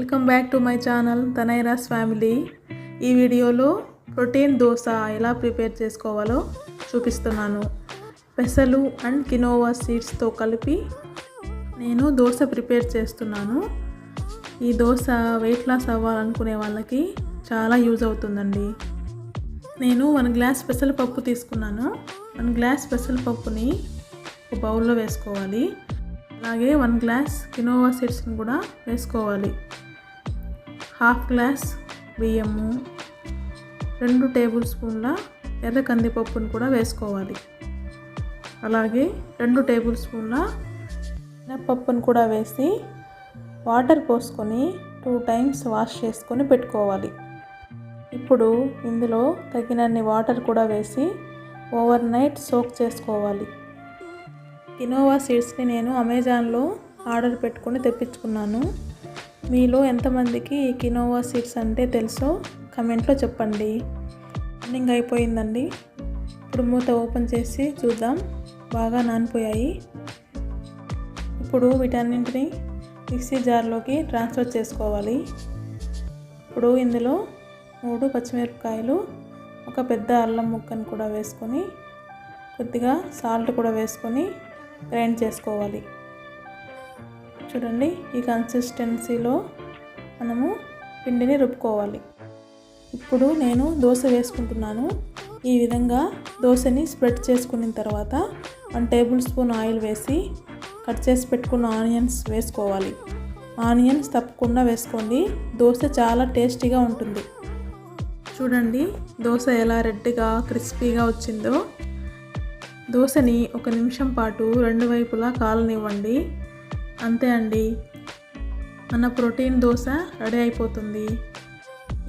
Welcome back to my channel తనైరాస్ family. ఈ వీడియోలో ప్రోటీన్ దోశ ఎలా ప్రిపేర్ చేసుకోవాలో చూపిస్తున్నాను. పెసలు అండ్ కినోవా సీడ్స్తో కలిపి నేను దోశ ప్రిపేర్ చేస్తున్నాను. ఈ దోశ వెయిట్ లాస్ అవ్వాలనుకునే వాళ్ళకి చాలా యూజ్ అవుతుందండి. నేను 1 గ్లాస్ పెసరపప్పు తీసుకున్నాను. 1 గ్లాస్ పెసరపప్పుని ఒక బౌల్లో వేసుకోవాలి. అలాగే 1 గ్లాస్ కినోవా సీడ్స్ని కూడా వేసుకోవాలి. 1/2 గ్లాస్ బియ్యము, 2 టేబుల్ స్పూన్ల ఎర్ర కందిపప్పును కూడా వేసుకోవాలి. అలాగే 2 టేబుల్ స్పూన్ల మినప్పప్పును కూడా వేసి వాటర్ పోసుకొని 2 టైమ్స్ వాష్ చేసుకొని పెట్టుకోవాలి. ఇప్పుడు ఇందులో తగినన్ని వాటర్ కూడా వేసి ఓవర్ నైట్ సోక్ చేసుకోవాలి. కినోవా సీడ్స్ని నేను అమెజాన్లో ఆర్డర్ పెట్టుకొని తెప్పించుకున్నాను. మీలో ఎంతమందికి ఈ కినోవా సీడ్స్ అంటే తెలుసో కమెంట్లో చెప్పండి. రన్నింగ్ అయిపోయిందండి. ఇప్పుడు మూత ఓపెన్ చేసి చూద్దాం. బాగా నానిపోయాయి. ఇప్పుడు వీటన్నింటిని మిక్సీ జార్లోకి ట్రాన్స్ఫర్ చేసుకోవాలి. ఇప్పుడు ఇందులో 3 పచ్చిమిరపకాయలు, ఒక పెద్ద అల్లం ముక్కను కూడా వేసుకొని కొద్దిగా సాల్ట్ కూడా వేసుకొని గ్రైండ్ చేసుకోవాలి. చూడండి, ఈ కన్సిస్టెన్సీలో మనము పిండిని రుబ్బుకోవాలి. ఇప్పుడు నేను దోశ వేసుకుంటున్నాను. ఈ విధంగా దోశని స్ప్రెడ్ చేసుకున్న తర్వాత 1 టేబుల్ స్పూన్ ఆయిల్ వేసి కట్ చేసి పెట్టుకున్న ఆనియన్స్ వేసుకోవాలి. ఆనియన్స్ తప్పకుండా వేసుకోండి. దోశ చాలా టేస్టీగా ఉంటుంది. చూడండి, దోశ ఎలా రెడ్గా క్రిస్పీగా వచ్చిందో. దోశని 1 నిమిషం పాటు 2 వైపులా కాలనివ్వండి. అంతే అండి, మన ప్రోటీన్ దోశ రెడీ అయిపోతుంది.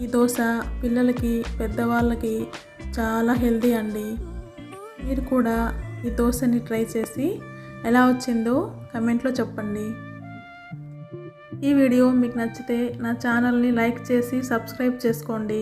ఈ దోశ పిల్లలకి, పెద్దవాళ్ళకి చాలా హెల్తీ అండి. మీరు కూడా ఈ దోశని ట్రై చేసి ఎలా వచ్చిందో కమెంట్లో చెప్పండి. ఈ వీడియో మీకు నచ్చితే నా ఛానల్ని లైక్ చేసి సబ్స్క్రైబ్ చేసుకోండి.